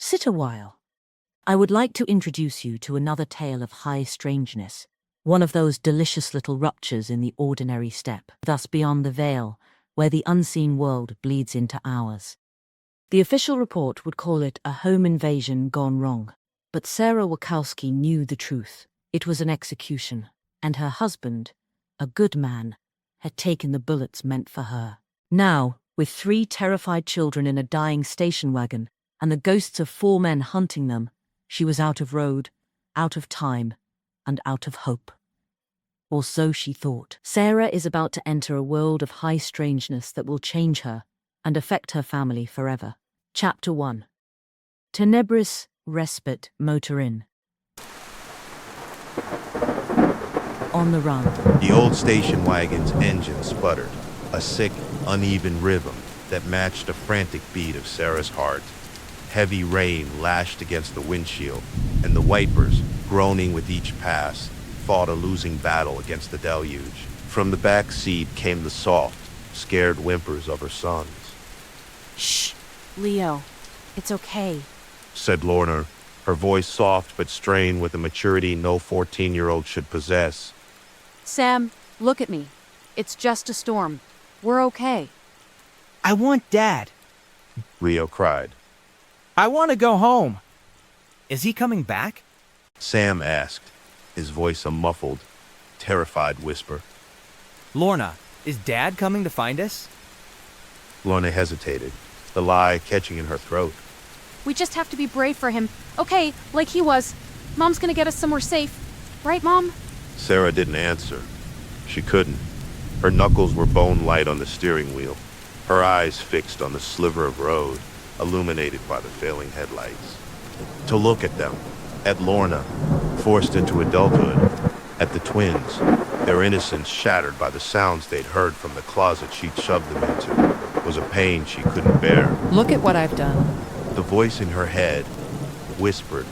Sit a while. I would like to introduce you to another tale of high strangeness, one of those delicious little ruptures in the ordinary step, thus beyond the veil, where the unseen world bleeds into ours. The official report would call it a home invasion gone wrong, but Sarah Wakowski knew the truth. It was an execution, and her husband, a good man, had taken the bullets meant for her. Now, with 3 terrified children in a dying station wagon, and the ghosts of 4 men hunting them, she was out of road, out of time, and out of hope. Or so she thought. Sarah is about to enter a world of high strangeness that will change her and affect her family forever. Chapter 1. Tenebrous Respite Motor Inn. On the run. The old station wagon's engine sputtered, a sick, uneven rhythm that matched the frantic beat of Sarah's heart. Heavy rain lashed against the windshield, and the wipers, groaning with each pass, fought a losing battle against the deluge. From the back seat came the soft, scared whimpers of her sons. Shh, Leo. It's okay. Said Lorna, her voice soft but strained with the maturity no 14-year-old should possess. Sam, look at me. It's just a storm. We're okay. I want Dad. Leo cried. I want to go home. Is he coming back? Sam asked, his voice a muffled, terrified whisper. Lorna, is Dad coming to find us? Lorna hesitated, the lie catching in her throat. We just have to be brave for him. Okay, like he was. Mom's gonna get us somewhere safe. Right, Mom? Sarah didn't answer. She couldn't. Her knuckles were bone light on the steering wheel, her eyes fixed on the sliver of road, illuminated by the failing headlights. To look at them, at Lorna, forced into adulthood, at the twins, their innocence shattered by the sounds they'd heard from the closet she'd shoved them into, was a pain she couldn't bear. Look at what I've done. The voice in her head whispered,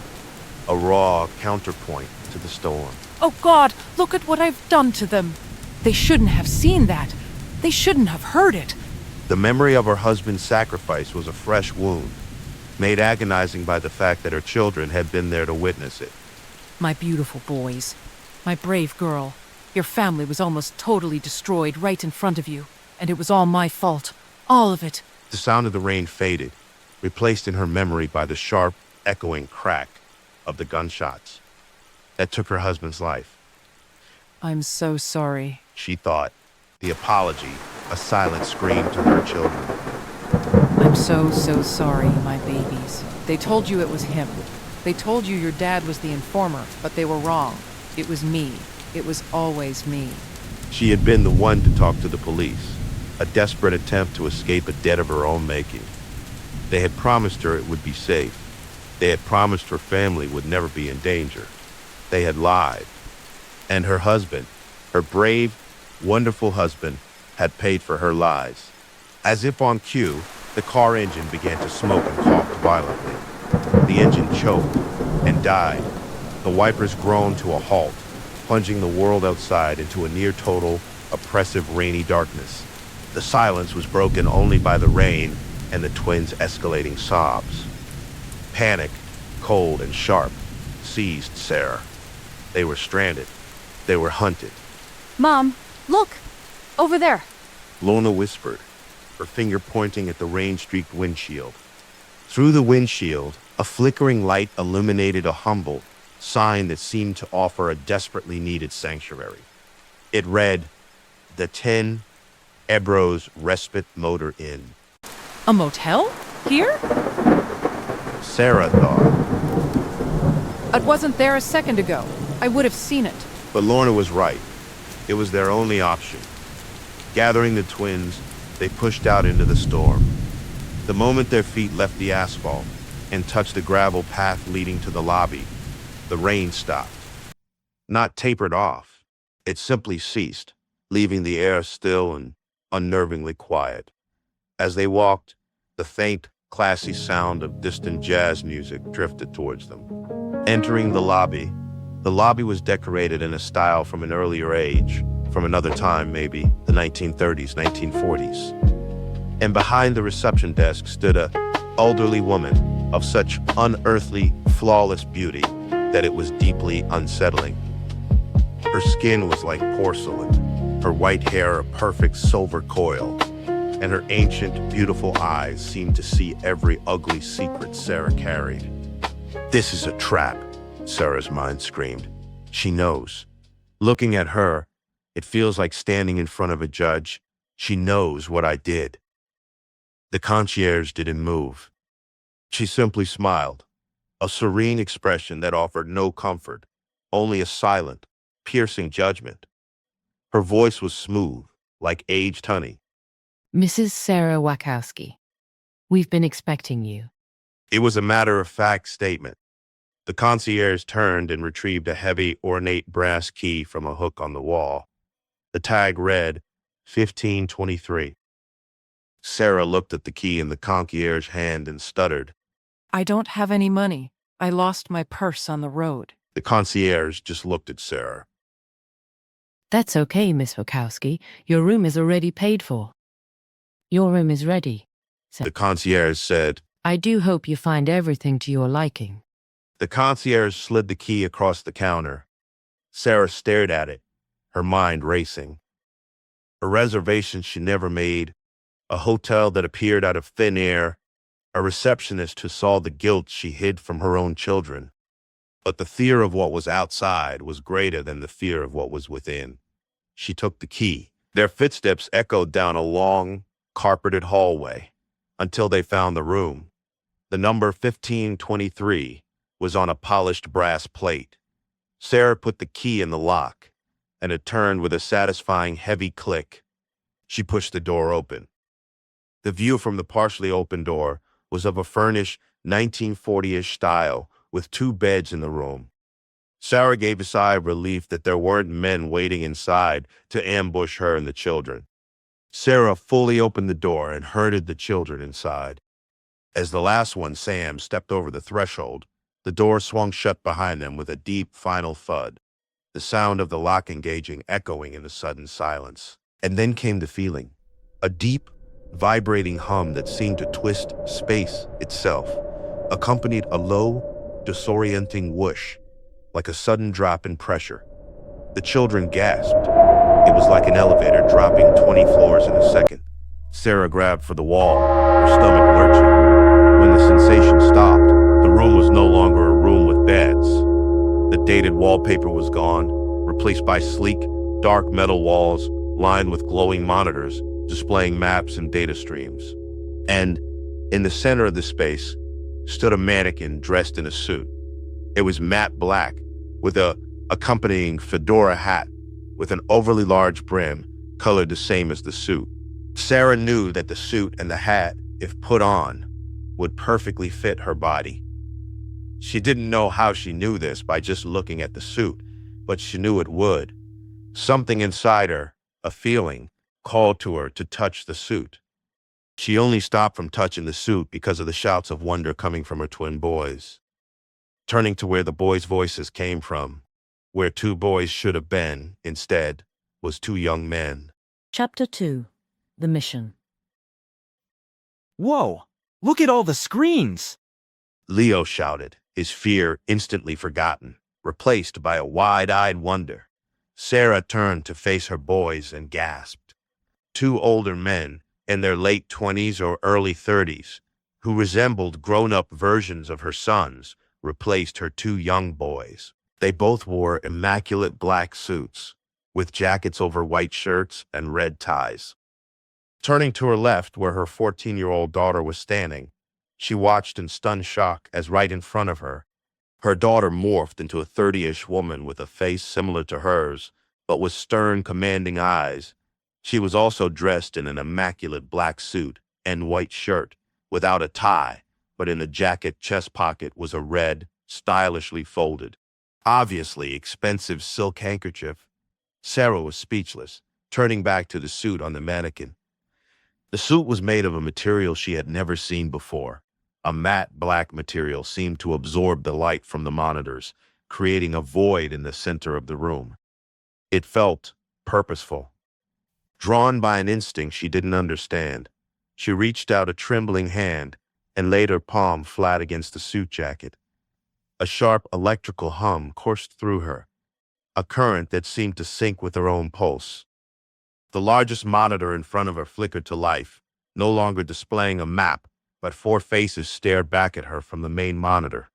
a raw counterpoint to the storm. Oh God, look at what I've done to them. They shouldn't have seen that. They shouldn't have heard it. The memory of her husband's sacrifice was a fresh wound, made agonizing by the fact that her children had been there to witness it. My beautiful boys. My brave girl. Your family was almost totally destroyed right in front of you, and it was all my fault. All of it. The sound of the rain faded, replaced in her memory by the sharp, echoing crack of the gunshots that took her husband's life. I'm so sorry. She thought, the apology, a silent scream to her children. I'm so sorry, my babies. They told you it was him. They told you your dad was the informer, but they were wrong. It was me. It was always me. She had been the one to talk to the police, a desperate attempt to escape a debt of her own making. They had promised her it would be safe. They had promised her family would never be in danger. They had lied. And her husband, her brave, wonderful husband, had paid for her lies. As if on cue, the car engine began to smoke and cough violently. The engine choked and died. The wipers groaned to a halt, plunging the world outside into a near-total, oppressive rainy darkness. The silence was broken only by the rain and the twins' escalating sobs. Panic, cold and sharp, seized Sarah. They were stranded. They were hunted. Mom, look! Over there! Lorna whispered, her finger pointing at the rain-streaked windshield. Through the windshield, a flickering light illuminated a humble sign that seemed to offer a desperately needed sanctuary. It read, the Tenebrous Respite Motor Inn. A motel? Here? Sarah thought. It wasn't there a second ago. I would have seen it. But Lorna was right. It was their only option. Gathering the twins, they pushed out into the storm. The moment their feet left the asphalt and touched the gravel path leading to the lobby, the rain stopped. Not tapered off. It simply ceased, leaving the air still and unnervingly quiet. As they walked, the faint, classy sound of distant jazz music drifted towards them. Entering the lobby was decorated in a style from an earlier age, from another time maybe, the 1930s, 1940s. And behind the reception desk stood an elderly woman, of such unearthly, flawless beauty that it was deeply unsettling. Her skin was like porcelain, her white hair a perfect silver coil, and her ancient, beautiful eyes seemed to see every ugly secret Sarah carried. This is a trap, Sarah's mind screamed. She knows. Looking at her, it feels like standing in front of a judge. She knows what I did. The concierge didn't move. She simply smiled, a serene expression that offered no comfort, only a silent, piercing judgment. Her voice was smooth, like aged honey. Mrs. Sarah Wakowski, we've been expecting you. It was a matter-of-fact statement. The concierge turned and retrieved a heavy, ornate brass key from a hook on the wall. The tag read, 1523. Sarah looked at the key in the concierge's hand and stuttered. I don't have any money. I lost my purse on the road. The concierge just looked at Sarah. That's okay, Miss Wakowski. Your room is already paid for. Your room is ready. The concierge said. I do hope you find everything to your liking. The concierge slid the key across the counter. Sarah stared at it, her mind racing. A reservation she never made, a hotel that appeared out of thin air, a receptionist who saw the guilt she hid from her own children. But the fear of what was outside was greater than the fear of what was within. She took the key. Their footsteps echoed down a long, carpeted hallway until they found the room. The number 1523 was on a polished brass plate. Sarah put the key in the lock, and it turned with a satisfying heavy click. She pushed the door open. The view from the partially open door was of a furnished 1940-ish style with 2 beds in the room. Sarah gave a sigh of relief that there weren't men waiting inside to ambush her and the children. Sarah fully opened the door and herded the children inside. As the last one, Sam, stepped over the threshold, the door swung shut behind them with a deep, final thud, the sound of the lock engaging echoing in the sudden silence. And then came the feeling, a deep, vibrating hum that seemed to twist space itself, accompanied a low, disorienting whoosh, like a sudden drop in pressure. The children gasped. It was like an elevator dropping 20 floors in a second. Sarah grabbed for the wall, her stomach lurching. When the sensation stopped, the room was no longer a room with beds. The dated wallpaper was gone, replaced by sleek, dark metal walls lined with glowing monitors displaying maps and data streams. And in the center of the space stood a mannequin dressed in a suit. It was matte black, with a accompanying fedora hat with an overly large brim colored the same as the suit. Sarah knew that the suit and the hat, if put on, would perfectly fit her body. She didn't know how she knew this by just looking at the suit, but she knew it would. Something inside her, a feeling, called to her to touch the suit. She only stopped from touching the suit because of the shouts of wonder coming from her twin boys. Turning to where the boys' voices came from, where 2 boys should have been, instead, was 2 young men. Chapter 2. The Mission. Whoa, look at all the screens. Leo shouted, his fear instantly forgotten, replaced by a wide-eyed wonder. Sarah turned to face her boys and gasped. 2 older men, in their late 20s or early 30s, who resembled grown-up versions of her sons, replaced her 2 young boys. They both wore immaculate black suits, with jackets over white shirts and red ties. Turning to her left, where her 14-year-old daughter was standing, she watched in stunned shock as right in front of her, her daughter morphed into a 30-ish woman with a face similar to hers, but with stern, commanding eyes. She was also dressed in an immaculate black suit and white shirt, without a tie, but in the jacket chest pocket was a red, stylishly folded, obviously expensive silk handkerchief. Sarah was speechless, turning back to the suit on the mannequin. The suit was made of a material she had never seen before. A matte black material seemed to absorb the light from the monitors, creating a void in the center of the room. It felt purposeful. Drawn by an instinct she didn't understand, she reached out a trembling hand and laid her palm flat against the suit jacket. A sharp electrical hum coursed through her, a current that seemed to sync with her own pulse. The largest monitor in front of her flickered to life, no longer displaying a map, but 4 faces stared back at her from the main monitor.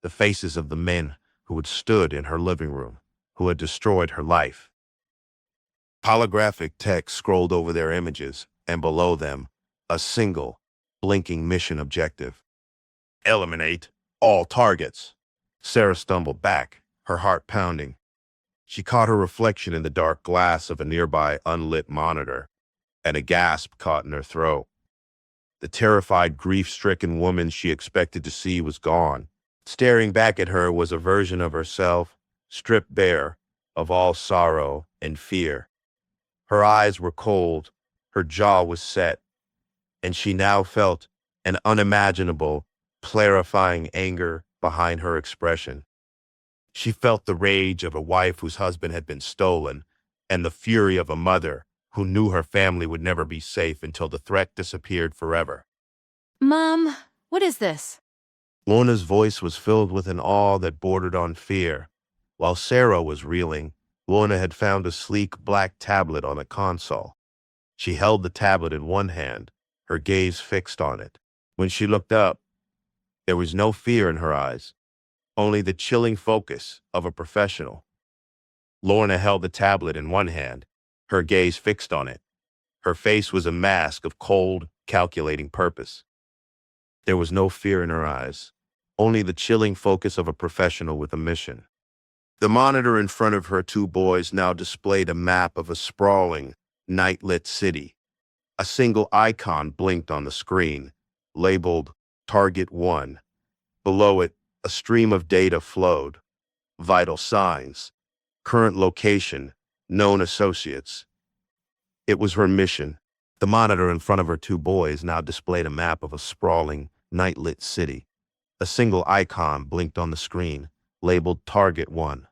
The faces of the men who had stood in her living room, who had destroyed her life. Holographic text scrolled over their images, and below them, a single, blinking mission objective. Eliminate all targets. Sarah stumbled back, her heart pounding. She caught her reflection in the dark glass of a nearby unlit monitor, and a gasp caught in her throat. The terrified, grief-stricken woman she expected to see was gone. Staring back at her was a version of herself, stripped bare of all sorrow and fear. Her eyes were cold, her jaw was set, and she now felt an unimaginable, clarifying anger behind her expression. She felt the rage of a wife whose husband had been stolen, and the fury of a mother who knew her family would never be safe until the threat disappeared forever. Mom, what is this? Lorna's voice was filled with an awe that bordered on fear. While Sarah was reeling, Lorna had found a sleek black tablet on a console. She held the tablet in one hand, her gaze fixed on it. When she looked up, there was no fear in her eyes, only the chilling focus of a professional. Lorna held the tablet in one hand, her gaze fixed on it. Her face was a mask of cold, calculating purpose. There was no fear in her eyes, only the chilling focus of a professional with a mission. The monitor in front of her 2 boys now displayed a map of a sprawling, night-lit city. A single icon blinked on the screen, labeled Target 1. Below it, a stream of data flowed. Vital signs, current location, known associates. It was her mission. The monitor in front of her 2 boys now displayed a map of a sprawling, night-lit city. A single icon blinked on the screen, labeled Target 1.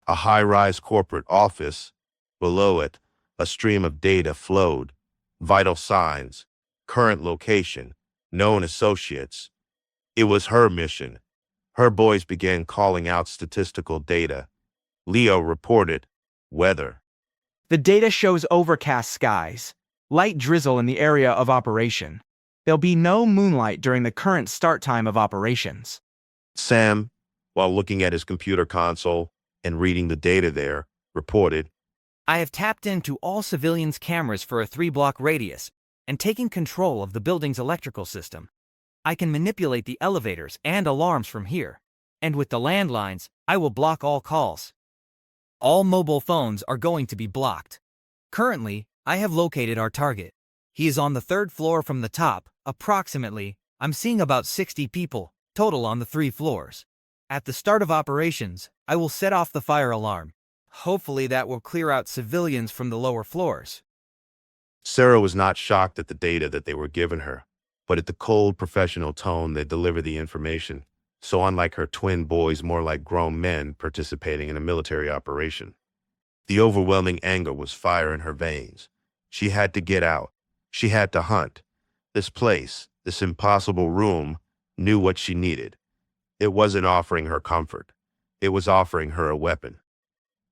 A high-rise corporate office. Below it, a stream of data flowed. Vital signs, current location, known associates. It was her mission. Her boys began calling out statistical data. Leo reported, weather. The data shows overcast skies, light drizzle in the area of operation. There'll be no moonlight during the current start time of operations. Sam, while looking at his computer console and reading the data there, reported, I have tapped into all civilians' cameras for a 3-block radius and taken control of the building's electrical system. I can manipulate the elevators and alarms from here, and with the landlines, I will block all calls. All mobile phones are going to be blocked. Currently, I have located our target. He is on the 3rd floor from the top, approximately. I'm seeing about 60 people, total on the 3 floors. At the start of operations, I will set off the fire alarm. Hopefully that will clear out civilians from the lower floors. Sarah was not shocked at the data that they were giving her, but at the cold, professional tone they delivered the information, so unlike her twin boys, more like grown men participating in a military operation. The overwhelming anger was fire in her veins. She had to get out. She had to hunt. This place, this impossible room, knew what she needed. It wasn't offering her comfort. It was offering her a weapon.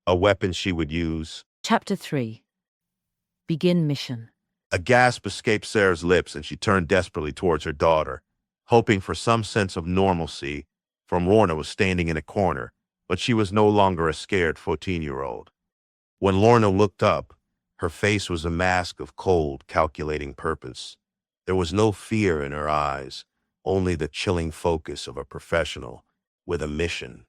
A weapon she would use. Chapter 3. Begin mission. A gasp escaped Sarah's lips, and she turned desperately towards her daughter, hoping for some sense of normalcy, for Lorna was standing in a corner, but she was no longer a scared 14-year-old. When Lorna looked up, her face was a mask of cold, calculating purpose. There was no fear in her eyes, only the chilling focus of a professional with a mission.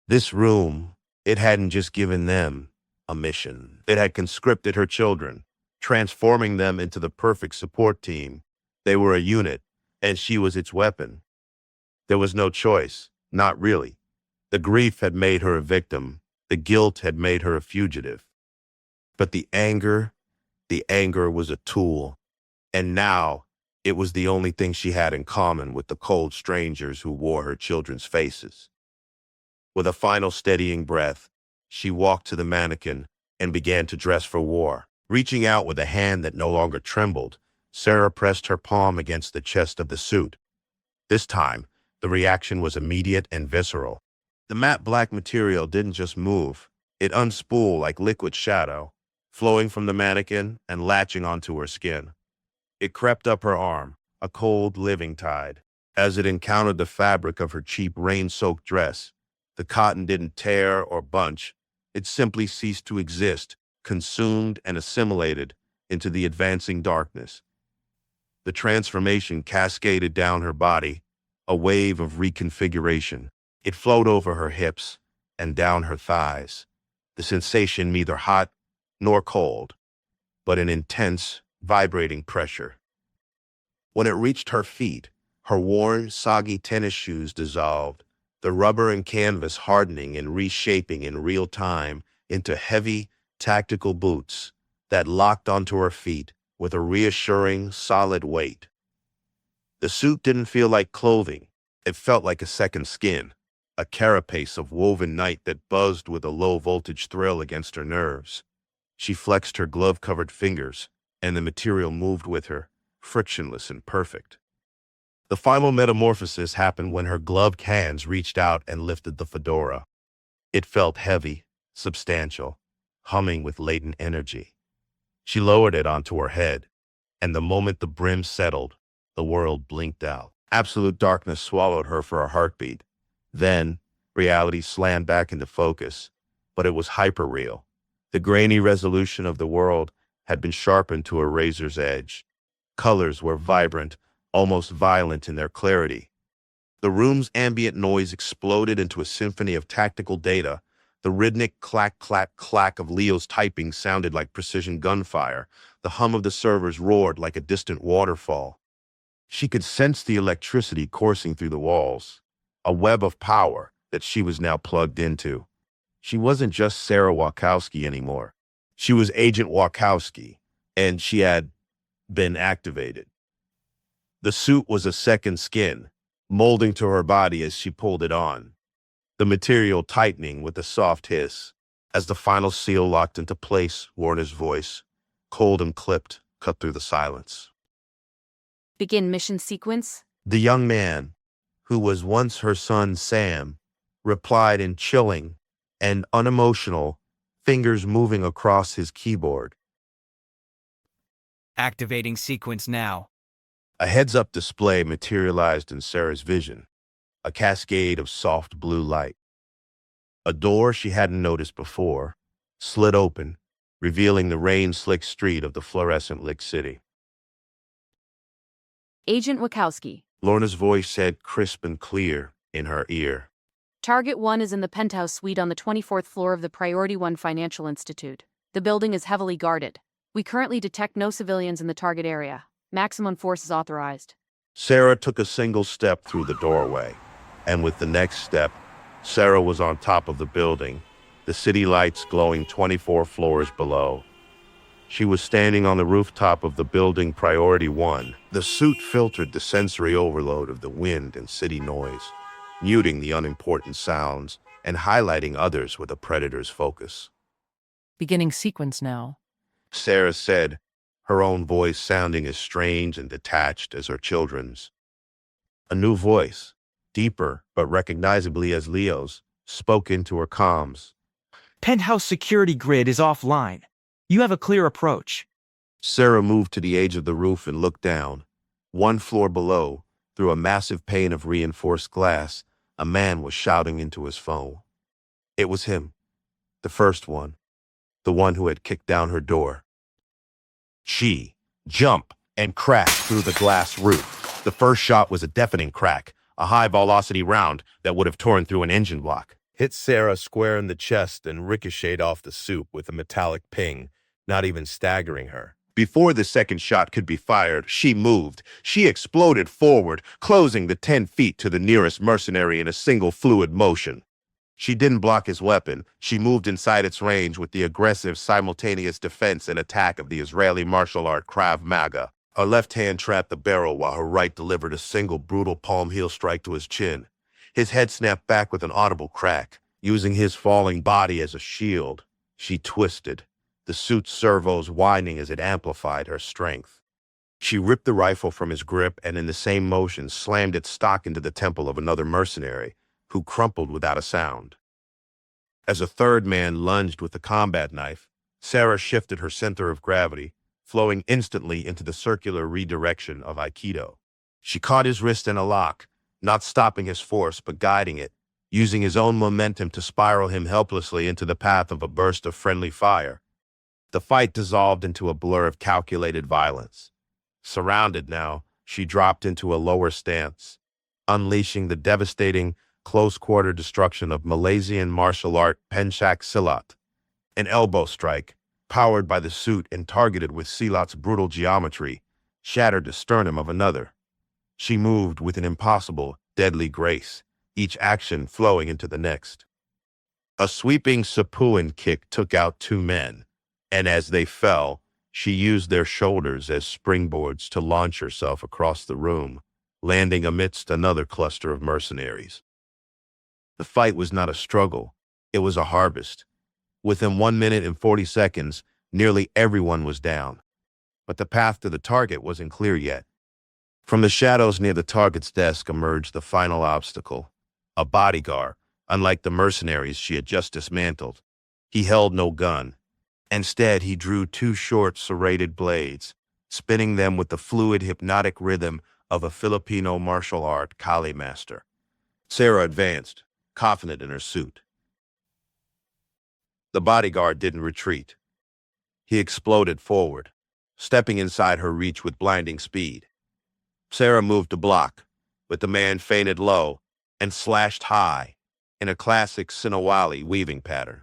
This room, it hadn't just given them a mission. It had conscripted her children, transforming them into the perfect support team. They were a unit, and she was its weapon. There was no choice, not really. The grief had made her a victim. The guilt had made her a fugitive. But the anger was a tool, and now it was the only thing she had in common with the cold strangers who wore her children's faces. With a final steadying breath, she walked to the mannequin and began to dress for war, reaching out with a hand that no longer trembled, Sarah pressed her palm against the chest of the suit. This time, the reaction was immediate and visceral. The matte black material didn't just move. It unspooled like liquid shadow, flowing from the mannequin and latching onto her skin. It crept up her arm, a cold living tide. As it encountered the fabric of her cheap rain-soaked dress, the cotton didn't tear or bunch. It simply ceased to exist, consumed and assimilated into the advancing darkness. The transformation cascaded down her body, a wave of reconfiguration. It flowed over her hips and down her thighs, the sensation neither hot nor cold, but an intense, vibrating pressure. When it reached her feet, her worn, soggy tennis shoes dissolved, the rubber and canvas hardening and reshaping in real time into heavy, tactical boots that locked onto her feet with a reassuring, solid weight. The suit didn't feel like clothing. It felt like a second skin, a carapace of woven night that buzzed with a low-voltage thrill against her nerves. She flexed her glove-covered fingers, and the material moved with her, frictionless and perfect. The final metamorphosis happened when her gloved hands reached out and lifted the fedora. It felt heavy, substantial, humming with latent energy. She lowered it onto her head, and the moment the brim settled, the world blinked out. Absolute darkness swallowed her for a heartbeat. Then, reality slammed back into focus, but it was hyper-real. The grainy resolution of the world had been sharpened to a razor's edge. Colors were vibrant, almost violent in their clarity. The room's ambient noise exploded into a symphony of tactical data. The rhythmic clack, clack, clack of Leo's typing sounded like precision gunfire. The hum of the servers roared like a distant waterfall. She could sense the electricity coursing through the walls, a web of power that she was now plugged into. She wasn't just Sarah Wakowski anymore. She was Agent Wakowski, and she had been activated. The suit was a second skin, molding to her body as she pulled it on, the material tightening with a soft hiss. As the final seal locked into place, Warner's voice, cold and clipped, cut through the silence. Begin mission sequence. The young man, who was once her son Sam, replied in chilling and unemotional, fingers moving across his keyboard. Activating sequence now. A heads-up display materialized in Sarah's vision, a cascade of soft blue light. A door she hadn't noticed before slid open, revealing the rain-slick street of the fluorescent-lit city. Agent Wakowski. Lorna's voice said crisp and clear in her ear. Target 1 is in the penthouse suite on the 24th floor of the Priority 1 Financial Institute. The building is heavily guarded. We currently detect no civilians in the target area. Maximum force is authorized. Sarah took a single step through the doorway, and with the next step, Sarah was on top of the building, the city lights glowing 24 floors below. She was standing on the rooftop of the building Priority 1. The suit filtered the sensory overload of the wind and city noise, muting the unimportant sounds and highlighting others with a predator's focus. Beginning sequence now. Sarah said, her own voice sounding as strange and detached as her children's. A new voice, deeper but recognizably as Leo's, spoke into her comms. Penthouse security grid is offline. You have a clear approach. Sarah moved to the edge of the roof and looked down. 1 floor below, through a massive pane of reinforced glass, a man was shouting into his phone. It was him, the first one, the one who had kicked down her door. She jumped and crashed through the glass roof. The first shot was a deafening crack, a high-velocity round that would have torn through an engine block. Hit Sarah square in the chest and ricocheted off the suit with a metallic ping, not even staggering her. Before the second shot could be fired, she moved. She exploded forward, closing the 10 feet to the nearest mercenary in a single fluid motion. She didn't block his weapon. She moved inside its range with the aggressive simultaneous defense and attack of the Israeli martial art Krav Maga. Her left hand trapped the barrel while her right delivered a single brutal palm heel strike to his chin. His head snapped back with an audible crack. Using his falling body as a shield, she twisted, the suit's servos whining as it amplified her strength. She ripped the rifle from his grip and in the same motion slammed its stock into the temple of another mercenary, who crumpled without a sound. As a third man lunged with the combat knife, Sarah shifted her center of gravity, flowing instantly into the circular redirection of Aikido. She caught his wrist in a lock, not stopping his force but guiding it, using his own momentum to spiral him helplessly into the path of a burst of friendly fire. The fight dissolved into a blur of calculated violence. Surrounded now, she dropped into a lower stance, unleashing the devastating, close-quarter destruction of Malaysian martial art pencak silat, an elbow strike, powered by the suit and targeted with silat's brutal geometry, shattered the sternum of another. She moved with an impossible, deadly grace, each action flowing into the next. A sweeping Sipuan kick took out two men, and as they fell, she used their shoulders as springboards to launch herself across the room, landing amidst another cluster of mercenaries. The fight was not a struggle, it was a harvest. Within 1 minute and 40 seconds, nearly everyone was down. But the path to the target wasn't clear yet. From the shadows near the target's desk emerged the final obstacle, a bodyguard, unlike the mercenaries she had just dismantled. He held no gun. Instead, he drew two short, serrated blades, spinning them with the fluid, hypnotic rhythm of a Filipino martial art Kali master. Sarah advanced, confident in her suit. The bodyguard didn't retreat. He exploded forward, stepping inside her reach with blinding speed. Sarah moved to block, but the man feinted low and slashed high in a classic Sinawali weaving pattern.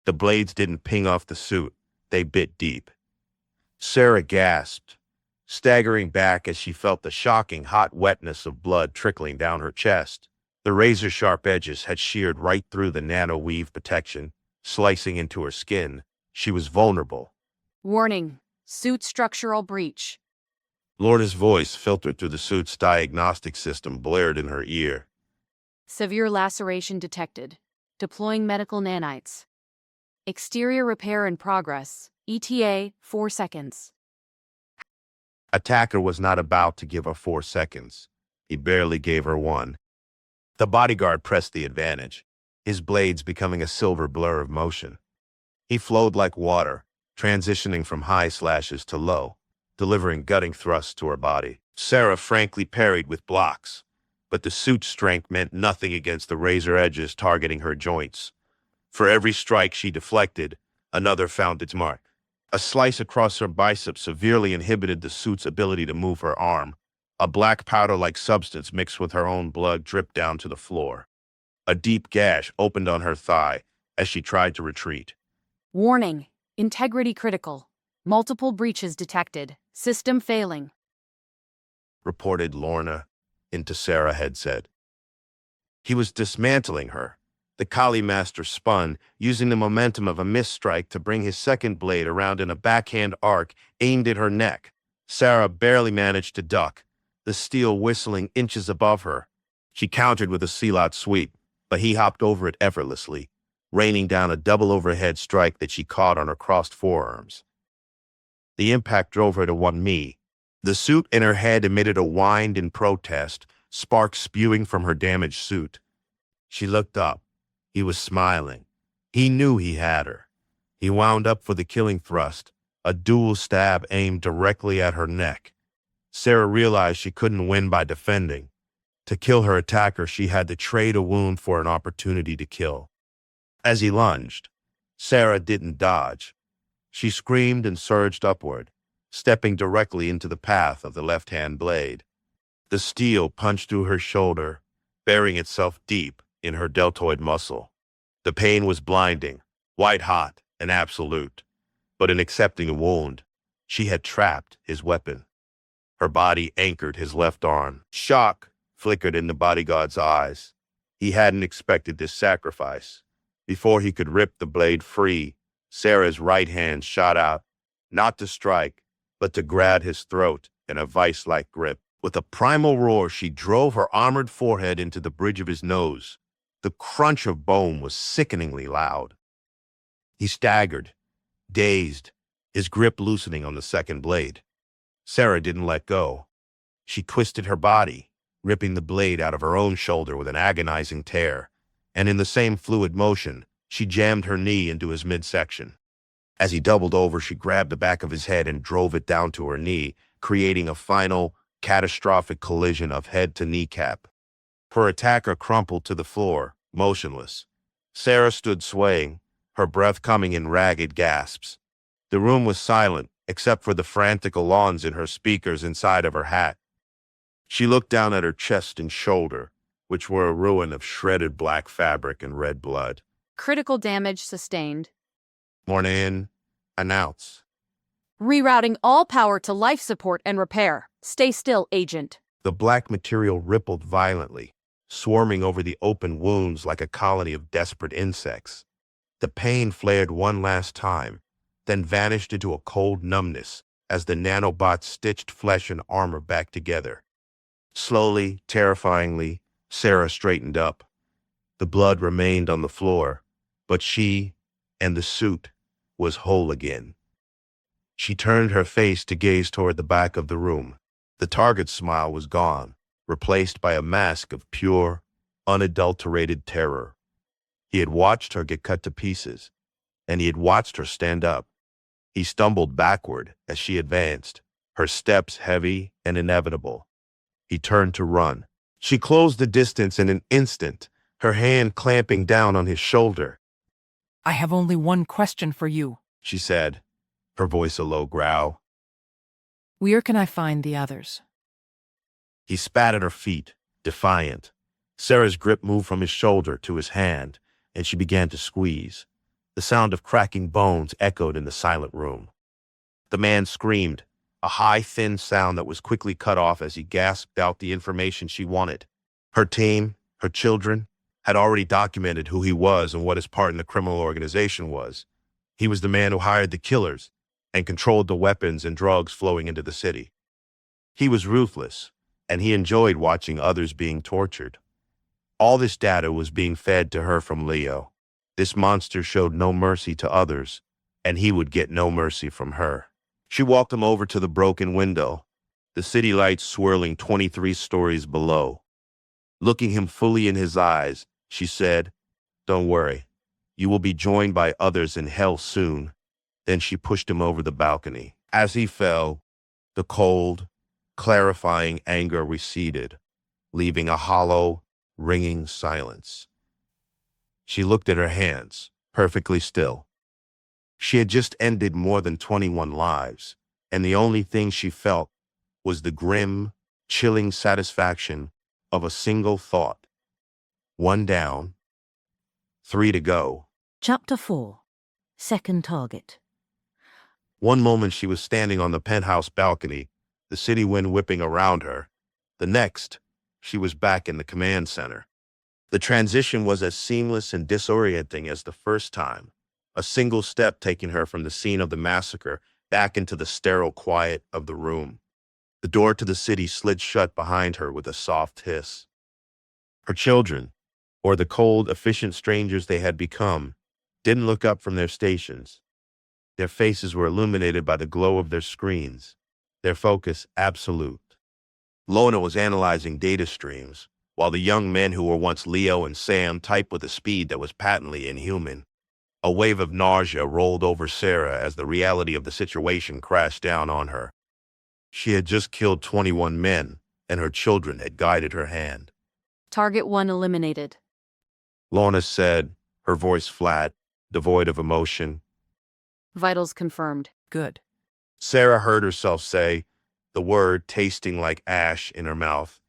The blades didn't ping off the suit, they bit deep. Sarah gasped, staggering back as she felt the shocking hot wetness of blood trickling down her chest. The razor-sharp edges had sheared right through the nano-weave protection, slicing into her skin. She was vulnerable. Warning, suit structural breach. Lorna's voice, filtered through the suit's diagnostic system, blared in her ear. Severe laceration detected. Deploying medical nanites. Exterior repair in progress. ETA, 4 seconds. Attacker was not about to give her 4 seconds. He barely gave her one. The bodyguard pressed the advantage, his blades becoming a silver blur of motion. He flowed like water, transitioning from high slashes to low, delivering gutting thrusts to her body. Sarah frankly parried with blocks, but the suit's strength meant nothing against the razor edges targeting her joints. For every strike she deflected, another found its mark. A slice across her bicep severely inhibited the suit's ability to move her arm. A black powder-like substance mixed with her own blood dripped down to the floor. A deep gash opened on her thigh as she tried to retreat. Warning, integrity critical. Multiple breaches detected. System failing. Reported Lorna into Sarah headset. He was dismantling her. The Kali master spun, using the momentum of a missed strike to bring his second blade around in a backhand arc aimed at her neck. Sarah barely managed to duck, the steel whistling inches above her. She countered with a silat sweep, but he hopped over it effortlessly, raining down a double overhead strike that she caught on her crossed forearms. The impact drove her to one knee. The suit in her head emitted a whine in protest, sparks spewing from her damaged suit. She looked up. He was smiling. He knew he had her. He wound up for the killing thrust, a dual stab aimed directly at her neck. Sarah realized she couldn't win by defending. To kill her attacker, she had to trade a wound for an opportunity to kill. As he lunged, Sarah didn't dodge. She screamed and surged upward, stepping directly into the path of the left-hand blade. The steel punched through her shoulder, burying itself deep in her deltoid muscle. The pain was blinding, white-hot, and absolute. But in accepting a wound, she had trapped his weapon. Her body anchored his left arm. Shock flickered in the bodyguard's eyes. He hadn't expected this sacrifice. Before he could rip the blade free, Sarah's right hand shot out, not to strike, but to grab his throat in a vice-like grip. With a primal roar, she drove her armored forehead into the bridge of his nose. The crunch of bone was sickeningly loud. He staggered, dazed, his grip loosening on the second blade. Sarah didn't let go. She twisted her body, ripping the blade out of her own shoulder with an agonizing tear, and in the same fluid motion, she jammed her knee into his midsection. As he doubled over, she grabbed the back of his head and drove it down to her knee, creating a final, catastrophic collision of head to kneecap. Her attacker crumpled to the floor, motionless. Sarah stood swaying, her breath coming in ragged gasps. The room was silent, except for the frantic alarms in her speakers inside of her hat. She looked down at her chest and shoulder, which were a ruin of shredded black fabric and red blood. Critical damage sustained. Morning, announce. Rerouting all power to life support and repair. Stay still, Agent. The black material rippled violently, swarming over the open wounds like a colony of desperate insects. The pain flared one last time, then vanished into a cold numbness as the nanobots stitched flesh and armor back together. Slowly, terrifyingly, Sarah straightened up. The blood remained on the floor, but she and the suit was whole again. She turned her face to gaze toward the back of the room. The target's smile was gone, replaced by a mask of pure, unadulterated terror. He had watched her get cut to pieces, and he had watched her stand up. He stumbled backward as she advanced, her steps heavy and inevitable. He turned to run. She closed the distance in an instant, her hand clamping down on his shoulder. I have only one question for you. She said, her voice a low growl. Where can I find the others? He spat at her feet, defiant. Sarah's grip moved from his shoulder to his hand, and she began to squeeze. The sound of cracking bones echoed in the silent room. The man screamed, a high, thin sound that was quickly cut off as he gasped out the information she wanted. Her team, her children, had already documented who he was and what his part in the criminal organization was. He was the man who hired the killers and controlled the weapons and drugs flowing into the city. He was ruthless, and he enjoyed watching others being tortured. All this data was being fed to her from Leo. This monster showed no mercy to others, and he would get no mercy from her. She walked him over to the broken window, the city lights swirling 23 stories below. Looking him fully in his eyes, she said, "Don't worry. You will be joined by others in hell soon." Then she pushed him over the balcony. As he fell, the cold, clarifying anger receded, leaving a hollow, ringing silence. She looked at her hands, perfectly still. She had just ended more than 21 lives, and the only thing she felt was the grim, chilling satisfaction of a single thought. One down, 3 to go. Chapter 4. Second target. One moment she was standing on the penthouse balcony, the city wind whipping around her. The next, she was back in the command center. The transition was as seamless and disorienting as the first time, a single step taking her from the scene of the massacre back into the sterile quiet of the room. The door to the city slid shut behind her with a soft hiss. Her children, or the cold, efficient strangers they had become, didn't look up from their stations. Their faces were illuminated by the glow of their screens, their focus absolute. Lona was analyzing data streams, while the young men who were once Leo and Sam typed with a speed that was patently inhuman. A wave of nausea rolled over Sarah as the reality of the situation crashed down on her. She had just killed 21 men, and her children had guided her hand. Target 1 eliminated. Lorna said, her voice flat, devoid of emotion. Vitals confirmed. Good. Sarah heard herself say, the word tasting like ash in her mouth.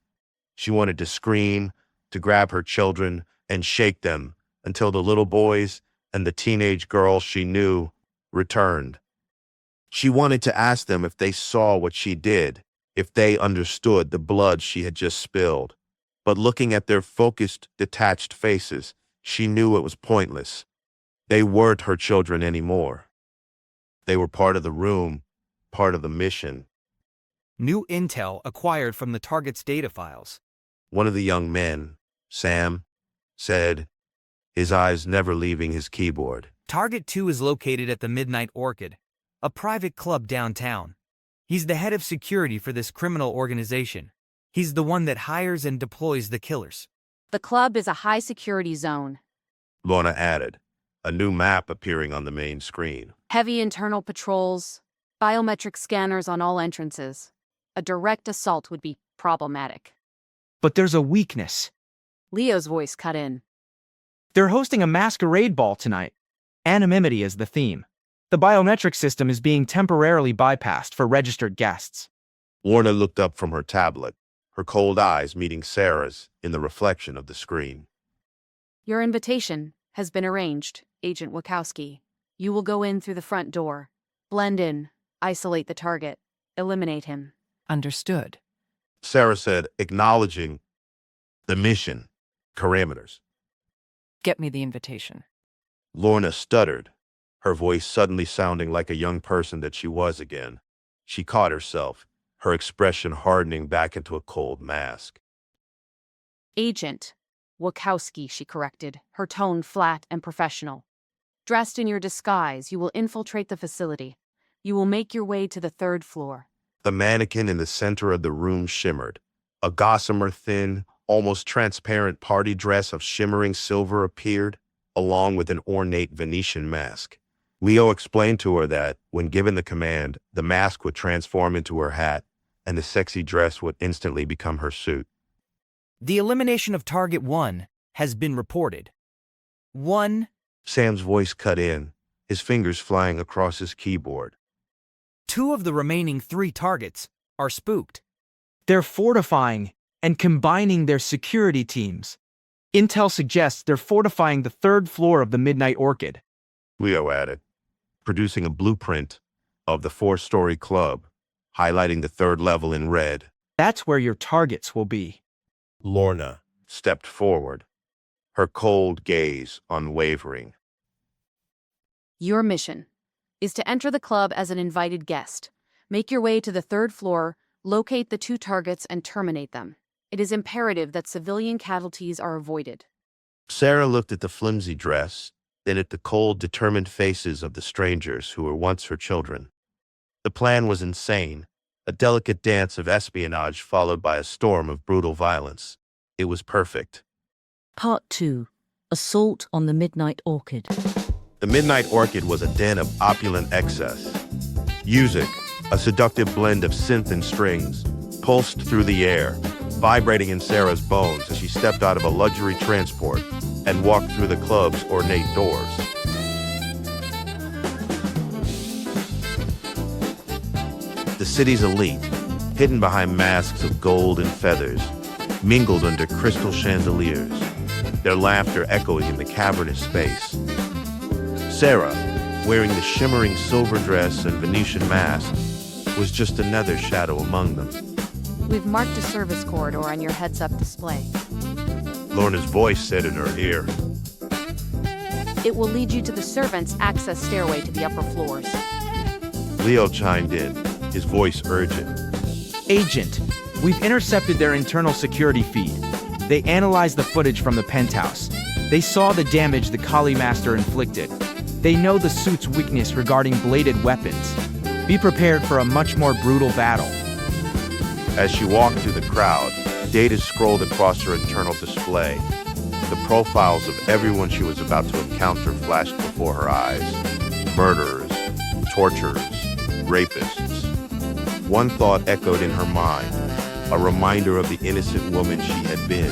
She wanted to scream, to grab her children and shake them until the little boys and the teenage girl she knew returned. She wanted to ask them if they saw what she did, if they understood the blood she had just spilled. But looking at their focused, detached faces, she knew it was pointless. They weren't her children anymore. They were part of the room, part of the mission. New intel acquired from the target's data files. One of the young men, Sam, said, his eyes never leaving his keyboard. Target 2 is located at the Midnight Orchid, a private club downtown. He's the head of security for this criminal organization. He's the one that hires and deploys the killers. The club is a high-security zone. Lorna added, a new map appearing on the main screen. Heavy internal patrols, biometric scanners on all entrances. A direct assault would be problematic. But there's a weakness. Leo's voice cut in. They're hosting a masquerade ball tonight. Anonymity is the theme. The biometric system is being temporarily bypassed for registered guests. Lorna looked up from her tablet, her cold eyes meeting Sarah's in the reflection of the screen. Your invitation has been arranged, Agent Wakowski. You will go in through the front door. Blend in, isolate the target, eliminate him. Understood. Sarah said, acknowledging the mission parameters. Get me the invitation. Lorna stuttered, her voice suddenly sounding like a young person that she was again. She caught herself, her expression hardening back into a cold mask. Agent Wakowski, she corrected, her tone flat and professional. Dressed in your disguise, you will infiltrate the facility. You will make your way to the 3rd floor. The mannequin in the center of the room shimmered. A gossamer thin, almost transparent party dress of shimmering silver appeared, along with an ornate Venetian mask. Leo explained to her that, when given the command, the mask would transform into her hat, and the sexy dress would instantly become her suit. The elimination of Target 1 has been reported. 1, Sam's voice cut in, his fingers flying across his keyboard. 2 of the remaining 3 targets are spooked. They're fortifying and combining their security teams. Intel suggests they're fortifying the 3rd floor of the Midnight Orchid. Leo added, producing a blueprint of the 4-story club, highlighting the 3rd level in red. That's where your targets will be. Lorna stepped forward, her cold gaze unwavering. Your mission is to enter the club as an invited guest. Make your way to the 3rd floor, locate the 2 targets, and terminate them. It is imperative that civilian casualties are avoided. Sarah looked at the flimsy dress, then at the cold, determined faces of the strangers who were once her children. The plan was insane, a delicate dance of espionage followed by a storm of brutal violence. It was perfect. Part 2. Assault on the Midnight Orchid. The Midnight Orchid was a den of opulent excess. Music, a seductive blend of synth and strings, pulsed through the air, vibrating in Sarah's bones as she stepped out of a luxury transport and walked through the club's ornate doors. The city's elite, hidden behind masks of gold and feathers, mingled under crystal chandeliers, their laughter echoing in the cavernous space. Sarah, wearing the shimmering silver dress and Venetian mask, was just another shadow among them. We've marked a service corridor on your heads-up display. Lorna's voice said in her ear. It will lead you to the servants' access stairway to the upper floors. Leo chimed in, his voice urgent. Agent, we've intercepted their internal security feed. They analyzed the footage from the penthouse. They saw the damage the Kali Master inflicted. They know the suit's weakness regarding bladed weapons. Be prepared for a much more brutal battle. As she walked through the crowd, data scrolled across her internal display. The profiles of everyone she was about to encounter flashed before her eyes. Murderers, torturers, rapists. One thought echoed in her mind, a reminder of the innocent woman she had been.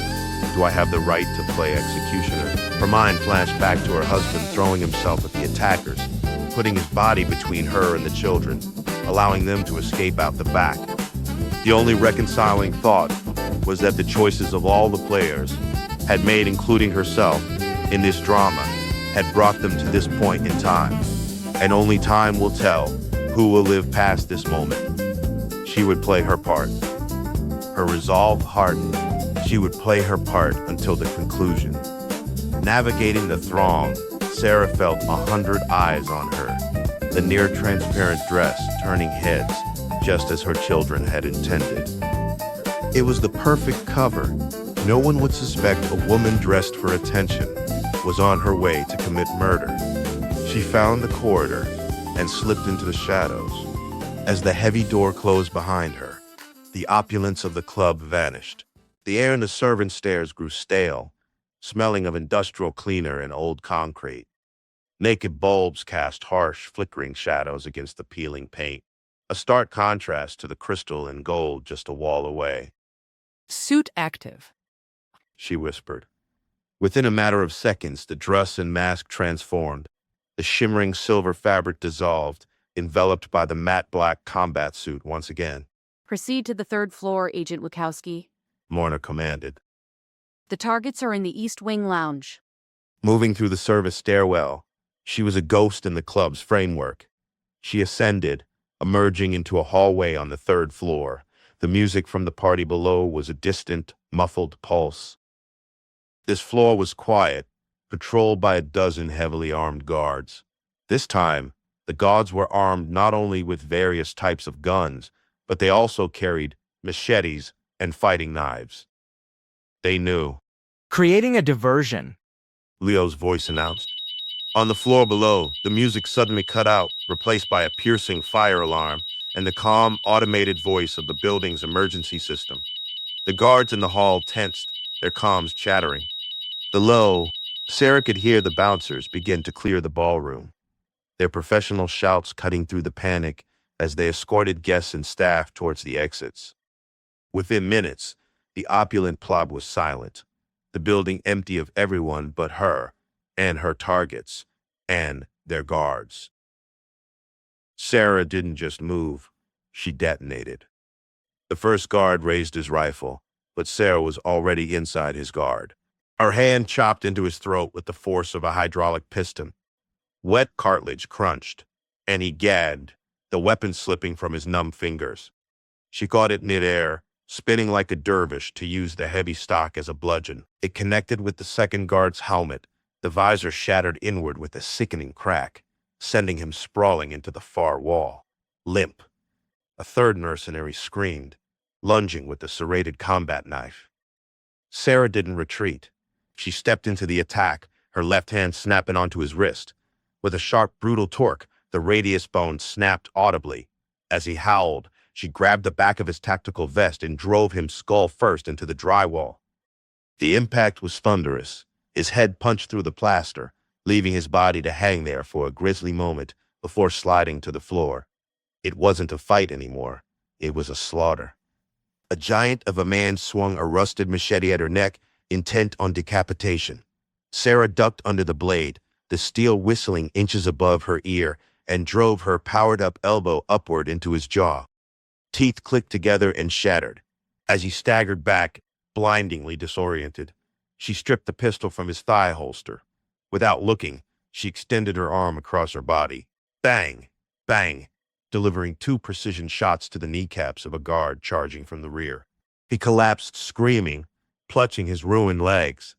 Do I have the right to play executioner? Her mind flashed back to her husband throwing himself at the attackers, putting his body between her and the children, allowing them to escape out the back. The only reconciling thought was that the choices of all the players had made, including herself, in this drama, had brought them to this point in time. And only time will tell who will live past this moment. She would play her part. Her resolve hardened. She would play her part until the conclusion. Navigating the throng, Sarah felt 100 eyes on her, the near-transparent dress turning heads, just as her children had intended. It was the perfect cover. No one would suspect a woman dressed for attention was on her way to commit murder. She found the corridor and slipped into the shadows. As the heavy door closed behind her, the opulence of the club vanished. The air in the servants' stairs grew stale, smelling of industrial cleaner and old concrete. Naked bulbs cast harsh, flickering shadows against the peeling paint, a stark contrast to the crystal and gold just a wall away. Suit active. She whispered. Within a matter of seconds, the dress and mask transformed. The shimmering silver fabric dissolved, enveloped by the matte black combat suit once again. Proceed to the third floor, Agent Wakowski. Morna commanded. The targets are in the East Wing Lounge. Moving through the service stairwell, she was a ghost in the club's framework. She ascended, emerging into a hallway on the third floor. The music from the party below was a distant, muffled pulse. This floor was quiet, patrolled by a dozen heavily armed guards. This time, the guards were armed not only with various types of guns, but they also carried machetes and fighting knives. They knew. Creating a diversion. Leo's voice announced. On the floor below, the music suddenly cut out, replaced by a piercing fire alarm and the calm, automated voice of the building's emergency system. The guards in the hall tensed, their comms chattering. Below, Sarah could hear the bouncers begin to clear the ballroom, their professional shouts cutting through the panic as they escorted guests and staff towards the exits. Within minutes, the opulent plot was silent, the building empty of everyone but her and her targets and their guards. Sarah didn't just move, she detonated. The first guard raised his rifle, but Sarah was already inside his guard. Her hand chopped into his throat with the force of a hydraulic piston. Wet cartilage crunched, and he gagged, the weapon slipping from his numb fingers. She caught it midair, spinning like a dervish to use the heavy stock as a bludgeon. It connected with the second guard's helmet. The visor shattered inward with a sickening crack, sending him sprawling into the far wall, limp. A third mercenary screamed, lunging with the serrated combat knife. Sarah didn't retreat. She stepped into the attack, her left hand snapping onto his wrist. With a sharp, brutal torque, the radius bone snapped audibly. As he howled, she grabbed the back of his tactical vest and drove him skull first into the drywall. The impact was thunderous. His head punched through the plaster, leaving his body to hang there for a grisly moment before sliding to the floor. It wasn't a fight anymore. It was a slaughter. A giant of a man swung a rusted machete at her neck, intent on decapitation. Sarah ducked under the blade, the steel whistling inches above her ear, and drove her powered-up elbow upward into his jaw. Teeth clicked together and shattered. As he staggered back, blindingly disoriented, she stripped the pistol from his thigh holster. Without looking, she extended her arm across her body. Bang! Bang! Delivering 2 precision shots to the kneecaps of a guard charging from the rear. He collapsed screaming, clutching his ruined legs.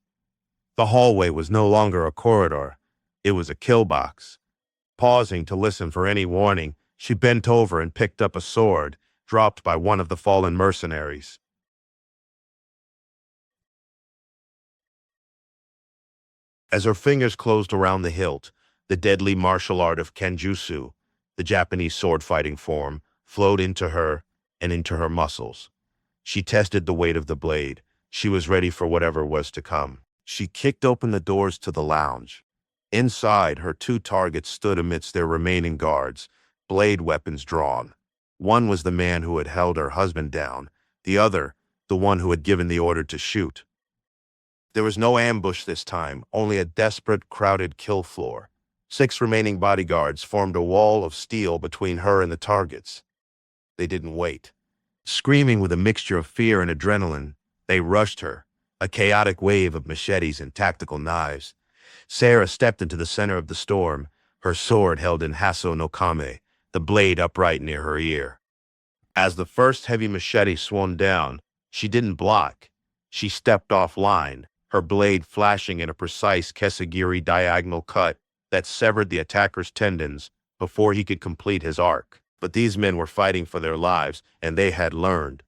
The hallway was no longer a corridor. It was a kill box. Pausing to listen for any warning, she bent over and picked up a sword, dropped by one of the fallen mercenaries. As her fingers closed around the hilt, the deadly martial art of Kenjutsu, the Japanese sword-fighting form, flowed into her and into her muscles. She tested the weight of the blade. She was ready for whatever was to come. She kicked open the doors to the lounge. Inside, her 2 targets stood amidst their remaining guards, blade weapons drawn. One was the man who had held her husband down, the other, the one who had given the order to shoot. There was no ambush this time, only a desperate, crowded kill floor. 6 remaining bodyguards formed a wall of steel between her and the targets. They didn't wait. Screaming with a mixture of fear and adrenaline, they rushed her, a chaotic wave of machetes and tactical knives. Sarah stepped into the center of the storm, her sword held in hasso no kame, the blade upright near her ear. As the first heavy machete swung down, she didn't block. She stepped offline, her blade flashing in a precise kesagiri diagonal cut that severed the attacker's tendons before he could complete his arc. But these men were fighting for their lives, and they had learned.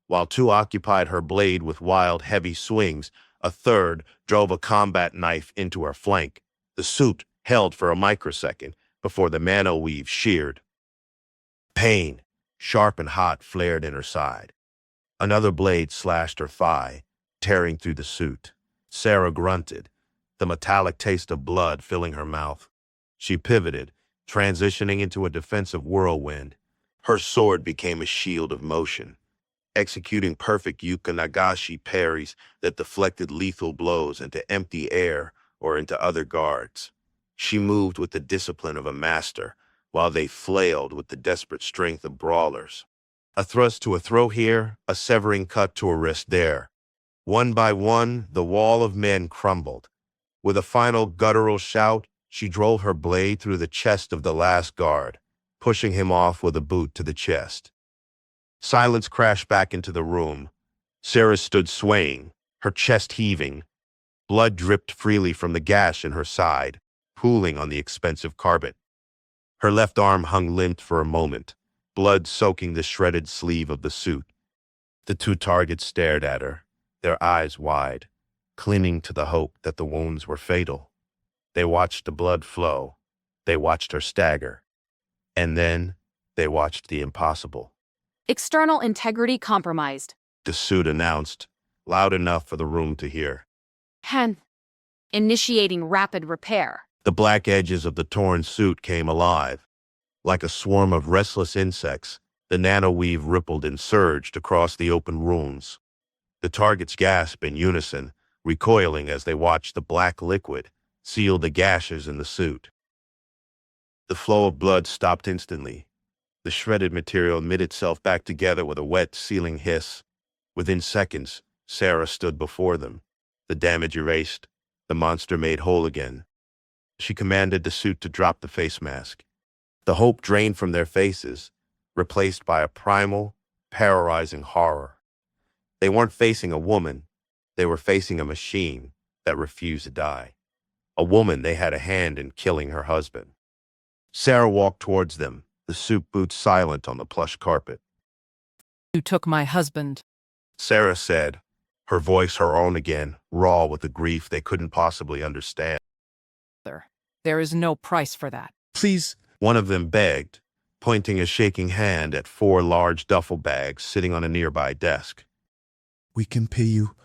While 2 occupied her blade with wild, heavy swings, a third drove a combat knife into her flank. The suit held for a microsecond before the mano weave sheared. Pain, sharp and hot, flared in her side. Another blade slashed her thigh, tearing through the suit. Sarah grunted, the metallic taste of blood filling her mouth. She pivoted, transitioning into a defensive whirlwind. Her sword became a shield of motion, executing perfect Yuka Nagashi parries that deflected lethal blows into empty air or into other guards. She moved with the discipline of a master, while they flailed with the desperate strength of brawlers. A thrust to a throw here, a severing cut to a wrist there. One by one, the wall of men crumbled. With a final guttural shout, she drove her blade through the chest of the last guard, pushing him off with a boot to the chest. Silence crashed back into the room. Sarah stood swaying, her chest heaving. Blood dripped freely from the gash in her side, pooling on the expensive carpet. Her left arm hung limp for a moment, blood soaking the shredded sleeve of the suit. The two targets stared at her, their eyes wide, clinging to the hope that the wounds were fatal. They watched the blood flow. They watched her stagger. And then they watched the impossible. External integrity compromised. The suit announced, loud enough for the room to hear. Initiating rapid repair. The black edges of the torn suit came alive. Like a swarm of restless insects, the nanoweave rippled and surged across the open wounds. The targets gasped in unison, recoiling as they watched the black liquid seal the gashes in the suit. The flow of blood stopped instantly. The shredded material knit itself back together with a wet, sealing hiss. Within seconds, Sarah stood before them. The damage erased, the monster made whole again. She commanded the suit to drop the face mask. The hope drained from their faces, replaced by a primal, paralyzing horror. They weren't facing a woman. They were facing a machine that refused to die. A woman they had a hand in killing her husband. Sarah walked towards them, the suit boots silent on the plush carpet. You took my husband. Sarah said, her voice her own again, raw with the grief they couldn't possibly understand. There is no price for that. Please, one of them begged, pointing a shaking hand at 4 large duffel bags sitting on a nearby desk. We can pay you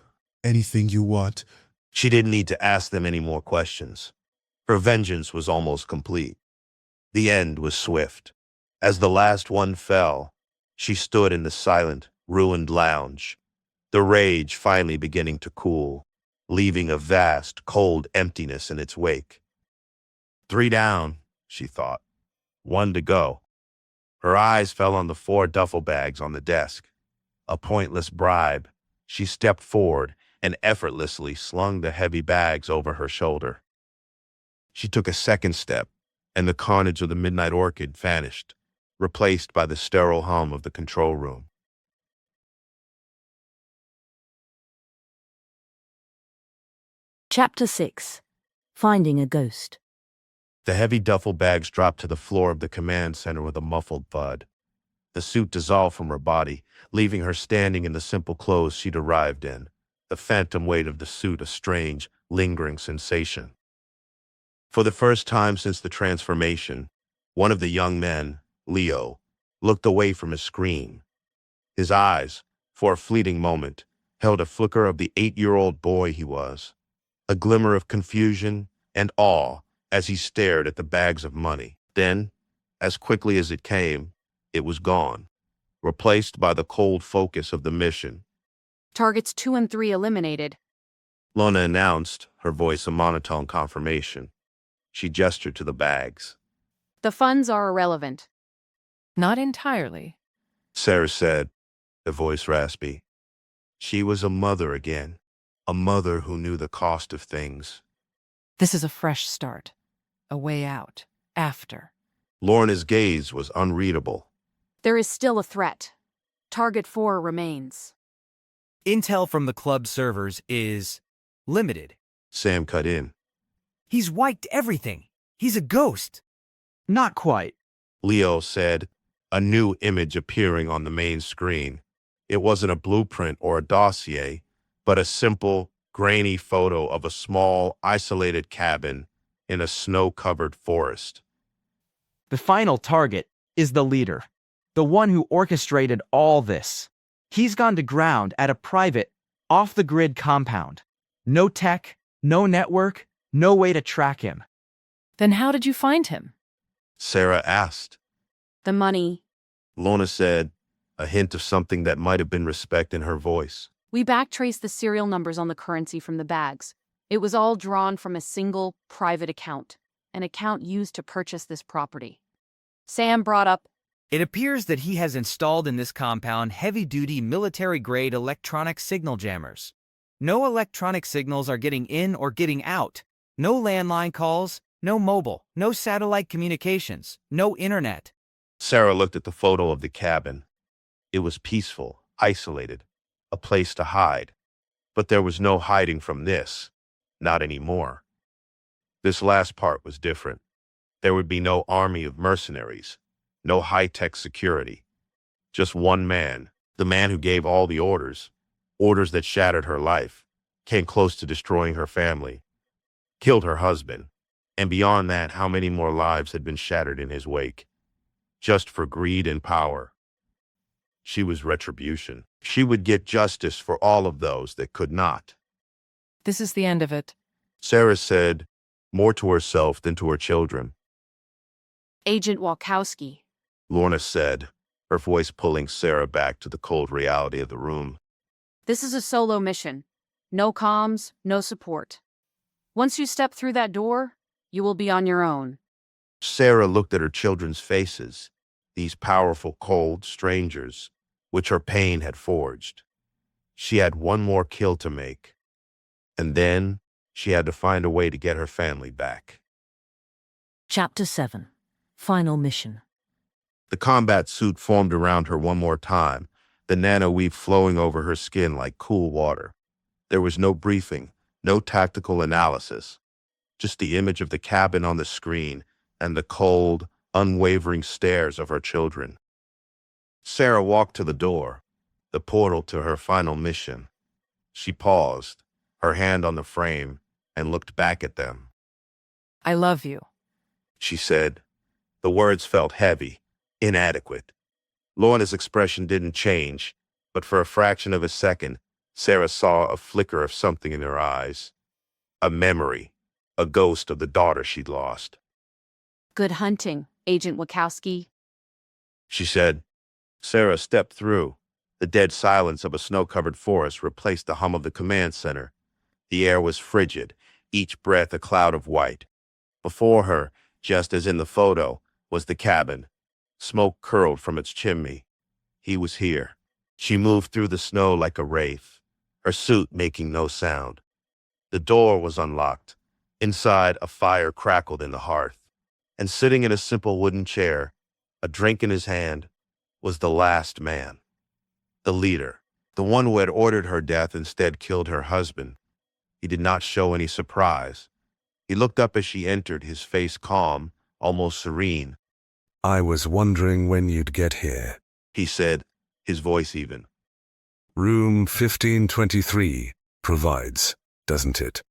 anything you want. She didn't need to ask them any more questions. Her vengeance was almost complete. The end was swift. As the last one fell, she stood in the silent, ruined lounge, the rage finally beginning to cool, leaving a vast, cold emptiness in its wake. 3 down, she thought. 1 to go. Her eyes fell on the 4 duffel bags on the desk. A pointless bribe. She stepped forward and effortlessly slung the heavy bags over her shoulder. She took a second step, and the carnage of the Midnight Orchid vanished, replaced by the sterile hum of the control room. Chapter 6. Finding a Ghost. The heavy duffel bags dropped to the floor of the command center with a muffled thud. The suit dissolved from her body, leaving her standing in the simple clothes she'd arrived in, the phantom weight of the suit a strange, lingering sensation. For the first time since the transformation, one of the young men, Leo, looked away from his screen. His eyes, for a fleeting moment, held a flicker of the 8-year-old boy he was, a glimmer of confusion and awe as he stared at the bags of money. Then, as quickly as it came, it was gone, replaced by the cold focus of the mission. Targets 2 and 3 eliminated. Lona announced, her voice a monotone confirmation. She gestured to the bags. The funds are irrelevant. Not entirely. Sarah said, the voice raspy. She was a mother again, a mother who knew the cost of things. This is a fresh start. A way out. After. Lorna's gaze was unreadable. There is still a threat. Target 4 remains. Intel from the club servers is limited. Sam cut in. He's wiped everything. He's a ghost. Not quite. Leo said, a new image appearing on the main screen. It wasn't a blueprint or a dossier, but a simple, grainy photo of a small, isolated cabin in a snow-covered forest. The final target is the leader. The one who orchestrated all this. He's gone to ground at a private, off-the-grid compound. No tech, no network, no way to track him. Then how did you find him? Sarah asked. The money. Lorna said, a hint of something that might have been respect in her voice. We backtraced the serial numbers on the currency from the bags. It was all drawn from a single, private account, an account used to purchase this property. Sam brought up, It appears that he has installed in this compound heavy-duty military-grade electronic signal jammers. No electronic signals are getting in or getting out. No landline calls, no mobile, no satellite communications, no internet. Sarah looked at the photo of the cabin. It was peaceful, isolated, a place to hide. But there was no hiding from this. Not anymore. This last part was different. There would be no army of mercenaries, no high-tech security. Just one man, the man who gave all the orders that shattered her life, came close to destroying her family, killed her husband, and beyond that, how many more lives had been shattered in his wake, just for greed and power. She was retribution. She would get justice for all of those that could not. This is the end of it. Sarah said, more to herself than to her children. Agent Wakowski. Lorna said, her voice pulling Sarah back to the cold reality of the room. This is a solo mission. No comms, no support. Once you step through that door, you will be on your own. Sarah looked at her children's faces, these powerful, cold strangers, which her pain had forged. She had one more kill to make, and then she had to find a way to get her family back. Chapter 7. Final Mission. The combat suit formed around her one more time, the nanoweave flowing over her skin like cool water. There was no briefing, no tactical analysis, just the image of the cabin on the screen and the cold, unwavering stares of her children. Sarah walked to the door, the portal to her final mission. She paused, her hand on the frame, and looked back at them. I love you. She said. The words felt heavy, inadequate. Lorna's expression didn't change, but for a fraction of a second, Sarah saw a flicker of something in her eyes. A memory, a ghost of the daughter she'd lost. Good hunting, Agent Wakowski. She said. Sarah stepped through. The dead silence of a snow-covered forest replaced the hum of the command center. The air was frigid, each breath a cloud of white. Before her, just as in the photo, was the cabin. Smoke curled from its chimney. He was here. She moved through the snow like a wraith, her suit making no sound. The door was unlocked. Inside, a fire crackled in the hearth. And sitting in a simple wooden chair, a drink in his hand, was the last man. The leader, the one who had ordered her death instead killed her husband. He did not show any surprise. He looked up as she entered, his face calm, almost serene. I was wondering when you'd get here, He said, his voice even. Room 1523 provides, doesn't it?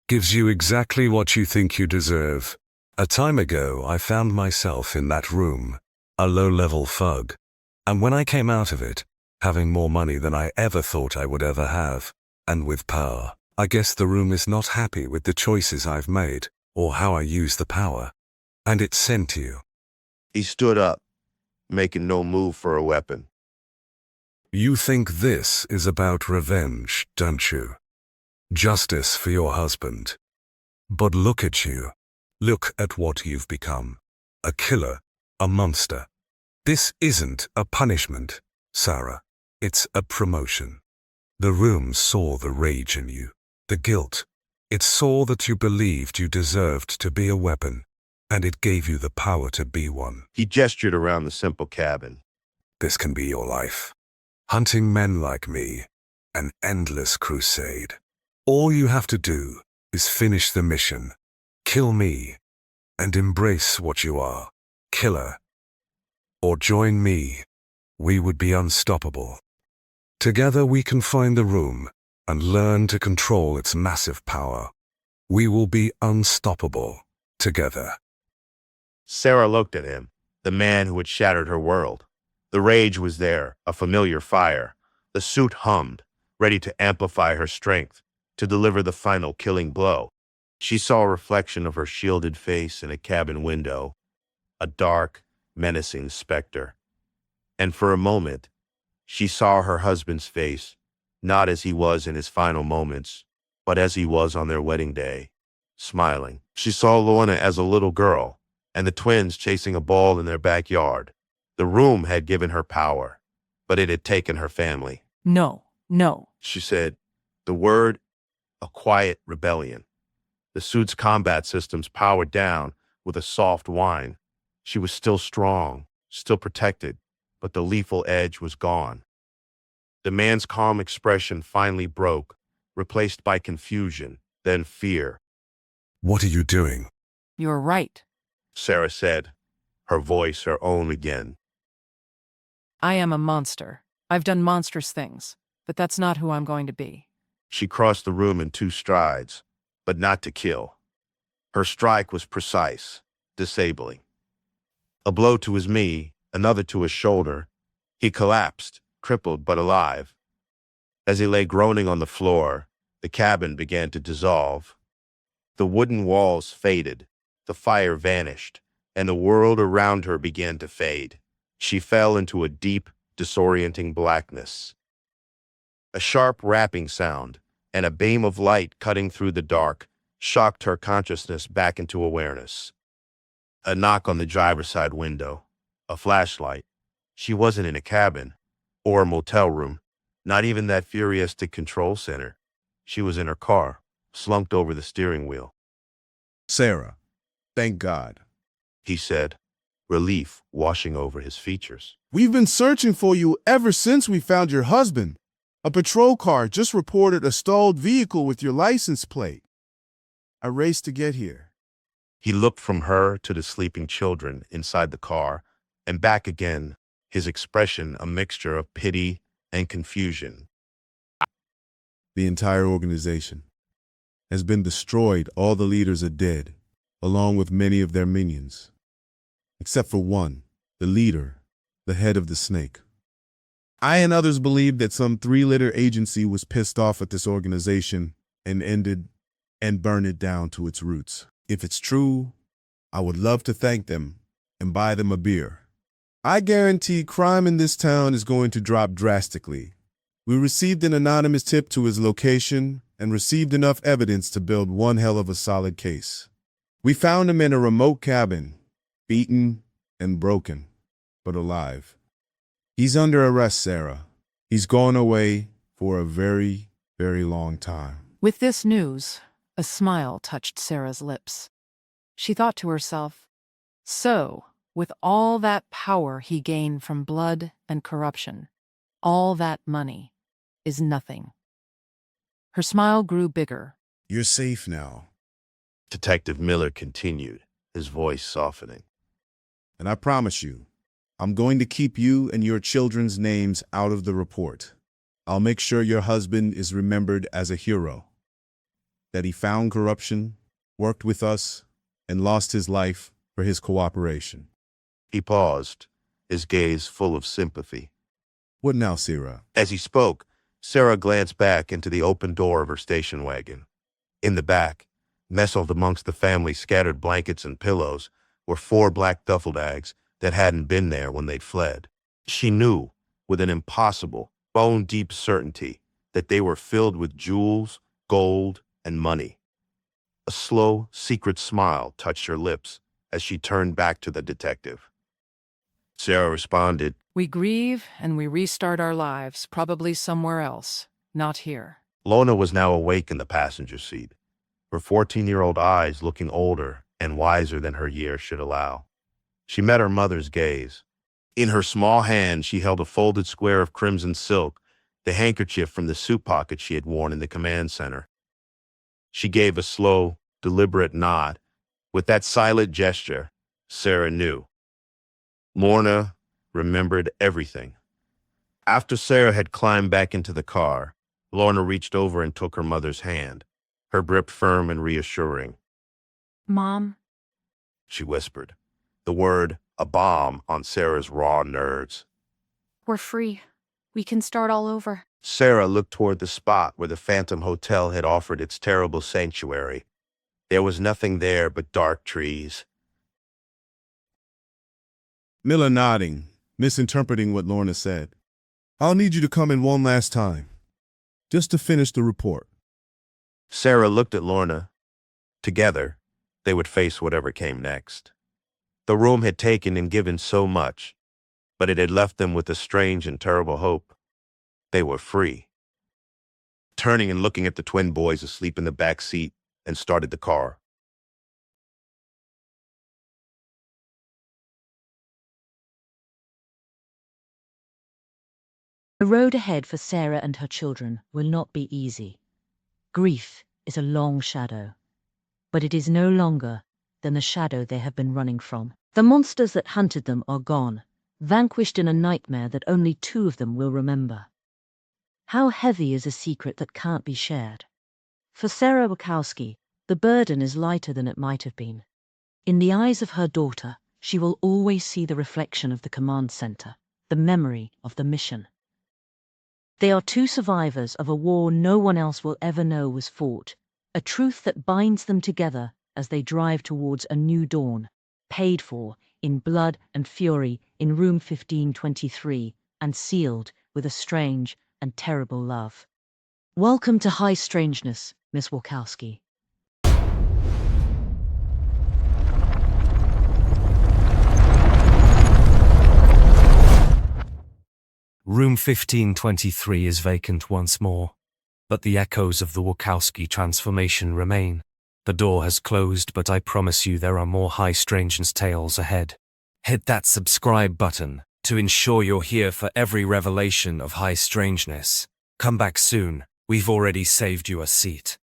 Gives you exactly what you think you deserve. A time ago, I found myself in that room, a low-level thug. And when I came out of it, having more money than I ever thought I would ever have, and with power, I guess the room is not happy with the choices I've made, or how I use the power. And it's sent you. He stood up, making no move for a weapon. You think this is about revenge, don't you? Justice for your husband. But look at you. Look at what you've become. A killer, a monster. This isn't a punishment, Sarah. It's a promotion. The room saw the rage in you, the guilt. It saw that you believed you deserved to be a weapon, and it gave you the power to be one. He gestured around the simple cabin. This can be your life. Hunting men like me, an endless crusade. All you have to do is finish the mission, kill me, and embrace what you are, killer. Or join me. We would be unstoppable. Together we can find the room and learn to control its massive power. We will be unstoppable together. Sarah looked at him, the man who had shattered her world, The rage was there, a familiar fire. The suit hummed, ready to amplify her strength, to deliver the final killing blow. She saw a reflection of her shielded face in a cabin window, a dark, menacing specter. And for a moment, she saw her husband's face, not as he was in his final moments, but as he was on their wedding day, smiling. She saw Lorna as a little girl, and the twins chasing a ball in their backyard. The room had given her power, but it had taken her family. No, no. She said, the word, a quiet rebellion. The suit's combat systems powered down with a soft whine. She was still strong, still protected, but the lethal edge was gone. The man's calm expression finally broke, replaced by confusion, then fear. What are you doing? You're right. Sarah said, her voice her own again. I am a monster. I've done monstrous things, but that's not who I'm going to be. She crossed the room in 2 strides, but not to kill. Her strike was precise, disabling. A blow to his knee, another to his shoulder. He collapsed, crippled but alive. As he lay groaning on the floor, the cabin began to dissolve. The wooden walls faded, the fire vanished, and the world around her began to fade. She fell into a deep, disorienting blackness. A sharp rapping sound and a beam of light cutting through the dark shocked her consciousness back into awareness. A knock on the driver's side window, a flashlight. She wasn't in a cabin or a motel room, not even that futuristic control center. She was in her car, slumped over the steering wheel. Sarah, thank God. He said, relief washing over his features. We've been searching for you ever since we found your husband. A patrol car just reported a stalled vehicle with your license plate. I raced to get here. He looked from her to the sleeping children inside the car and back again, his expression a mixture of pity and confusion. The entire organization has been destroyed. All the leaders are dead, along with many of their minions. Except for one, the leader, the head of the snake. I and others believe that some 3-letter agency was pissed off at this organization and ended and burned it down to its roots. If it's true, I would love to thank them and buy them a beer. I guarantee crime in this town is going to drop drastically. We received an anonymous tip to his location and received enough evidence to build one hell of a solid case. We found him in a remote cabin, beaten and broken, but alive. He's under arrest, Sarah. He's gone away for a very, very long time. With this news, a smile touched Sarah's lips. She thought to herself, so, with all that power he gained from blood and corruption, all that money is nothing. Her smile grew bigger. You're safe now. Detective Miller continued, his voice softening. And I promise you, I'm going to keep you and your children's names out of the report. I'll make sure your husband is remembered as a hero. That he found corruption, worked with us, and lost his life for his cooperation. He paused, his gaze full of sympathy. What now, Sarah? As he spoke, Sarah glanced back into the open door of her station wagon. In the back, nestled amongst the family's scattered blankets and pillows, were 4 black duffel bags that hadn't been there when they'd fled. She knew, with an impossible, bone-deep certainty, that they were filled with jewels, gold, and money. A slow, secret smile touched her lips as she turned back to the detective. Sarah responded, We grieve and we restart our lives, probably somewhere else, not here. Lorna was now awake in the passenger seat, her 14-year-old eyes looking older and wiser than her years should allow. She met her mother's gaze. In her small hand, she held a folded square of crimson silk, the handkerchief from the suit pocket she had worn in the command center. She gave a slow, deliberate nod. With that silent gesture, Sarah knew. Lorna remembered everything. After Sarah had climbed back into the car, Lorna reached over and took her mother's hand, her grip firm and reassuring. Mom? She whispered, the word a bomb on Sarah's raw nerves. We're free. We can start all over. Sarah looked toward the spot where the Phantom Hotel had offered its terrible sanctuary. There was nothing there but dark trees. Miller nodding, misinterpreting what Lorna said. I'll need you to come in one last time, just to finish the report. Sarah looked at Lorna. Together, they would face whatever came next. The room had taken and given so much, but it had left them with a strange and terrible hope. They were free. Turning and looking at the twin boys asleep in the back seat, and started the car. The road ahead for Sarah and her children will not be easy. Grief is a long shadow, but it is no longer than the shadow they have been running from. The monsters that hunted them are gone, vanquished in a nightmare that only two of them will remember. How heavy is a secret that can't be shared? For Sarah Wakowski, the burden is lighter than it might have been. In the eyes of her daughter, she will always see the reflection of the command center, the memory of the mission. They are two survivors of a war no one else will ever know was fought, a truth that binds them together as they drive towards a new dawn, paid for in blood and fury in room 1523 and sealed with a strange and terrible love. Welcome to High Strangeness, Miss Wakowski. Room 1523 is vacant once more, but the echoes of the Wakowski transformation remain. The door has closed, but I promise you there are more High Strangeness tales ahead. Hit that subscribe button to ensure you're here for every revelation of High Strangeness. Come back soon, we've already saved you a seat.